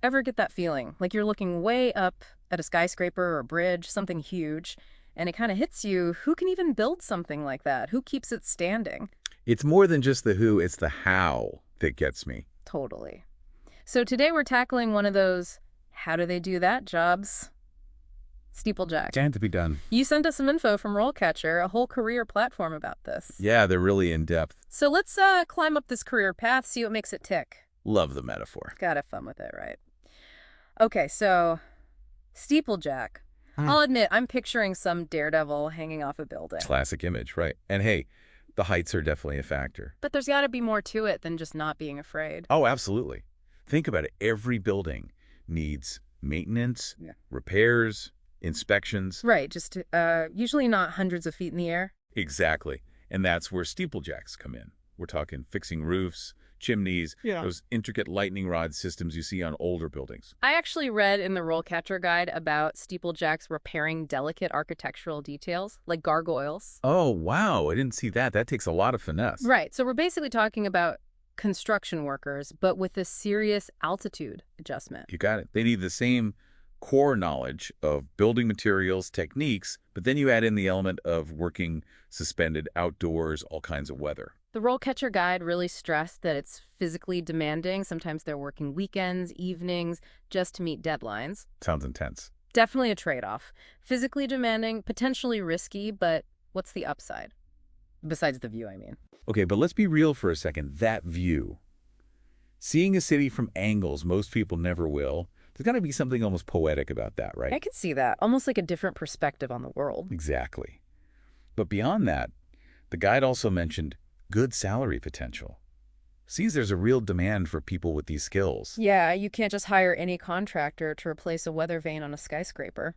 Ever get that feeling? Like you're looking way up at a skyscraper or a bridge, something huge, and it kind of hits you. Who can even build something like that? Who keeps it standing? It's more than just the who, it's the how that gets me. Totally. So today we're tackling one of those how do they do that jobs? Steeplejack. Stand to be done. You sent us some info from RoleCatcher, a whole career platform about this. Yeah, they're really in-depth. So let's climb up this career path, see what makes it tick. Love the metaphor. Gotta have fun with it, right? Okay, so Steeplejack. I'll admit, I'm picturing some daredevil hanging off a building. Classic image, right? And hey, the heights are definitely a factor. But there's gotta be more to it than just not being afraid. Oh, absolutely. Think about it. Every building needs maintenance, Yeah. repairs, inspections. Right, just usually not hundreds of feet in the air. Exactly. And that's where steeplejacks come in. We're talking fixing roofs, chimneys, those intricate lightning rod systems you see on older buildings. I actually read in the RoleCatcher guide about steeplejacks repairing delicate architectural details, like gargoyles. Oh, wow. I didn't see that. That takes a lot of finesse. Right, so we're basically talking about construction workers, but with a serious altitude adjustment. You got it. They need the same core knowledge of building materials, techniques, but then you add in the element of working suspended outdoors, all kinds of weather. The RoleCatcher guide really stressed that it's physically demanding. Sometimes they're working weekends, evenings, just to meet deadlines. Sounds intense. Definitely a trade-off. Physically demanding, potentially risky, but what's the upside? Besides the view, I mean. Okay, but let's be real for a second. That view. Seeing a city from angles most people never will, there's got to be something almost poetic about that, right? I could see that. Almost like a different perspective on the world. Exactly. But beyond that, the guide also mentioned good salary potential. Sees there's a real demand for people with these skills. Yeah, you can't just hire any contractor to replace a weather vane on a skyscraper.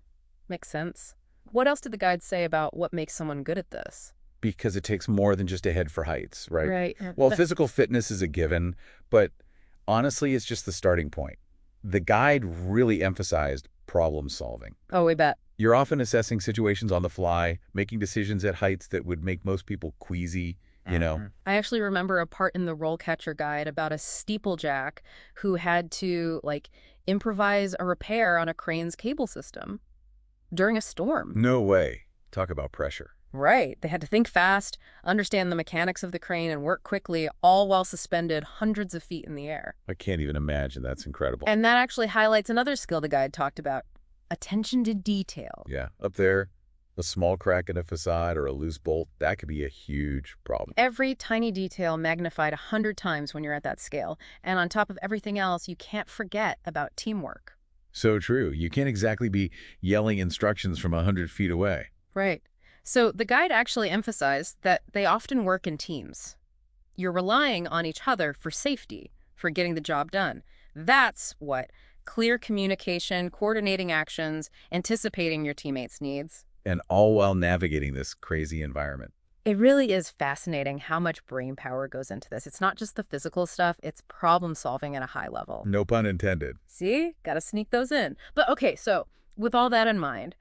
Makes sense. What else did the guide say about what makes someone good at this? Because it takes more than just a head for heights, right? Right. Well, physical fitness is a given, but honestly, it's just the starting point. The guide really emphasized problem solving. Oh, we bet. You're often assessing situations on the fly, making decisions at heights that would make most people queasy, you know? I actually remember a part in the RoleCatcher guide about a steeplejack who had to, improvise a repair on a crane's cable system during a storm. No way. Talk about pressure. Right. They had to think fast, understand the mechanics of the crane, and work quickly, all while suspended hundreds of feet in the air. I can't even imagine. That's incredible. And that actually highlights another skill the guide talked about, attention to detail. Yeah, up there, a small crack in a facade or a loose bolt, that could be a huge problem. Every tiny detail magnified 100 times when you're at that scale. And on top of everything else, you can't forget about teamwork. So true. You can't exactly be yelling instructions from 100 feet away. Right. So the guide actually emphasized that they often work in teams. You're relying on each other for safety, for getting the job done. That's what clear communication, coordinating actions, anticipating your teammates' needs. And all while navigating this crazy environment. It really is fascinating how much brain power goes into this. It's not just the physical stuff, it's problem solving at a high level. No pun intended. See? Gotta sneak those in. But okay, so with all that in mind,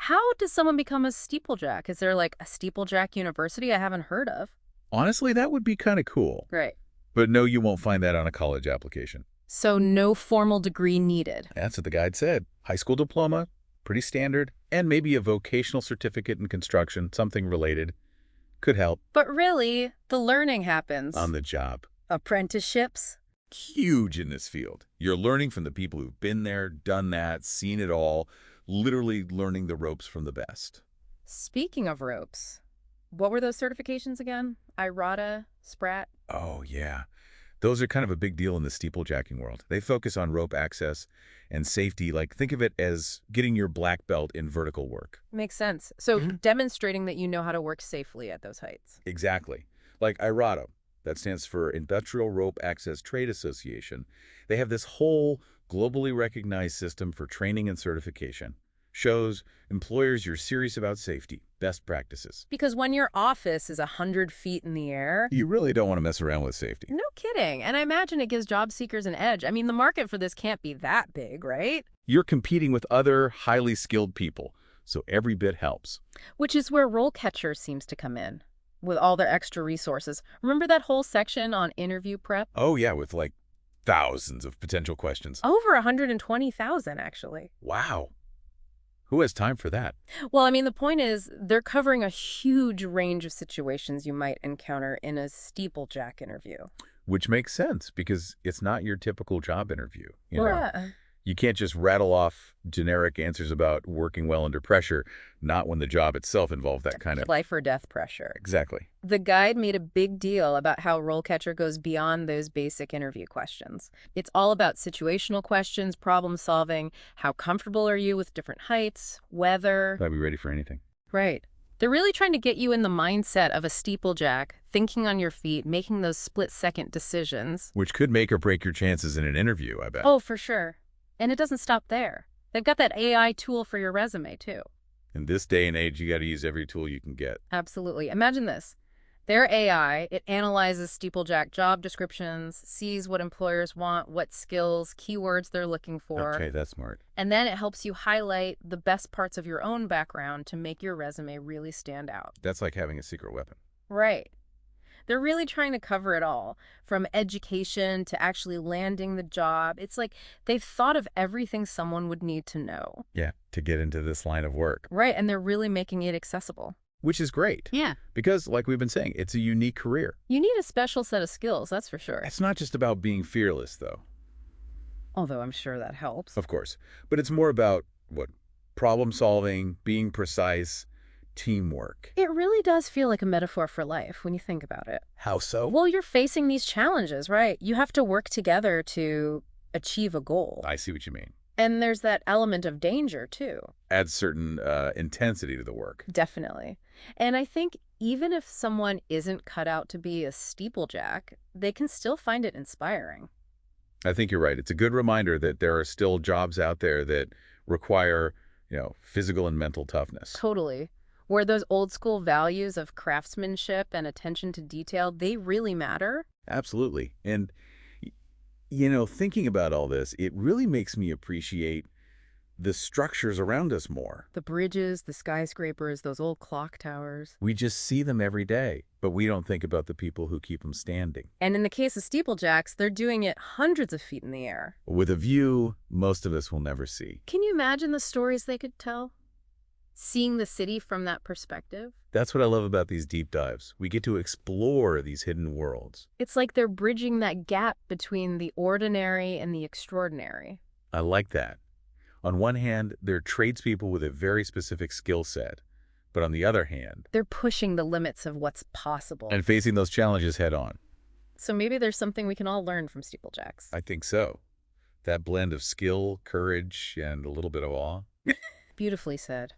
how does someone become a steeplejack? Is there like a steeplejack university I haven't heard of? Honestly, that would be kind of cool. Right. But no, you won't find that on a college application. So no formal degree needed. That's what the guide said. High school diploma, pretty standard, and maybe a vocational certificate in construction, something related. Could help. But really, the learning happens. On the job. Apprenticeships? Huge in this field. You're learning from the people who've been there, done that, seen it all, literally learning the ropes from the best. Speaking of ropes, what were those certifications again? IRATA, SPRAT? Oh, yeah. Those are kind of a big deal in the steeplejacking world. They focus on rope access and safety. Like, think of it as getting your black belt in vertical work. Makes sense. So demonstrating that you know how to work safely at those heights. Exactly. Like IRATA, that stands for Industrial Rope Access Trade Association. They have this whole globally recognized system for training and certification. Shows employers you're serious about safety, best practices. Because when your office is 100 feet in the air... You really don't want to mess around with safety. No kidding. And I imagine it gives job seekers an edge. I mean, the market for this can't be that big, right? You're competing with other highly skilled people, so every bit helps. Which is where RoleCatcher seems to come in, with all their extra resources. Remember that whole section on interview prep? Oh, yeah, with like Thousands of potential questions. Over 120,000, actually. Wow. Who has time for that? Well, I mean, the point is they're covering a huge range of situations you might encounter in a Steeplejack interview. Which makes sense because it's not your typical job interview. Yeah. You can't just rattle off generic answers about working well under pressure, not when the job itself involved that kind of... Life or death pressure. Exactly. The guide made a big deal about how RoleCatcher goes beyond those basic interview questions. It's all about situational questions, problem solving, how comfortable are you with different heights, weather. I'd be ready for anything. Right. They're really trying to get you in the mindset of a steeplejack, thinking on your feet, making those split-second decisions. Which could make or break your chances in an interview, I bet. Oh, for sure. And it doesn't stop there. They've got that AI tool for your resume, too. In this day and age, you got to use every tool you can get. Absolutely. Imagine this. Their AI, it analyzes Steeplejack job descriptions, sees what employers want, what skills, keywords they're looking for. Okay, that's smart. And then it helps you highlight the best parts of your own background to make your resume really stand out. That's like having a secret weapon. Right. They're really trying to cover it all, from education to actually landing the job. It's like they've thought of everything someone would need to know. Yeah, to get into this line of work. Right, and they're really making it accessible. Which is great. Yeah. Because, like we've been saying, it's a unique career. You need a special set of skills, that's for sure. It's not just about being fearless, though. Although I'm sure that helps. Of course. But it's more about, problem solving, being precise, teamwork. It really does feel like a metaphor for life when you think about it. How so? Well, you're facing these challenges, right? You have to work together to achieve a goal. I see what you mean. And there's that element of danger, too. Adds certain intensity to the work. Definitely. And I think even if someone isn't cut out to be a steeplejack, they can still find it inspiring. I think you're right. It's a good reminder that there are still jobs out there that require, physical and mental toughness. Totally. Where those old school values of craftsmanship and attention to detail, they really matter. Absolutely. And, thinking about all this, it really makes me appreciate the structures around us more. The bridges, the skyscrapers, those old clock towers. We just see them every day, but we don't think about the people who keep them standing. And in the case of steeplejacks, they're doing it hundreds of feet in the air. With a view most of us will never see. Can you imagine the stories they could tell? Seeing the city from that perspective? That's what I love about these deep dives. We get to explore these hidden worlds. It's like they're bridging that gap between the ordinary and the extraordinary. I like that. On one hand, they're tradespeople with a very specific skill set. But on the other hand, they're pushing the limits of what's possible. And facing those challenges head on. So maybe there's something we can all learn from steeplejacks. I think so. That blend of skill, courage, and a little bit of awe. Beautifully said.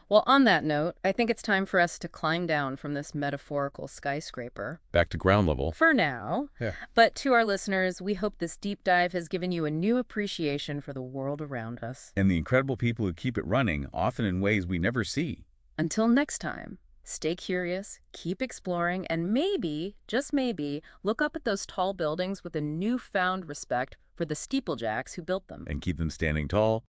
Well, on that note, I think it's time for us to climb down from this metaphorical skyscraper. Back to ground level. For now. Yeah. But to our listeners, we hope this deep dive has given you a new appreciation for the world around us. And the incredible people who keep it running, often in ways we never see. Until next time, stay curious, keep exploring, and maybe, just maybe, look up at those tall buildings with a newfound respect for the steeplejacks who built them. And keep them standing tall,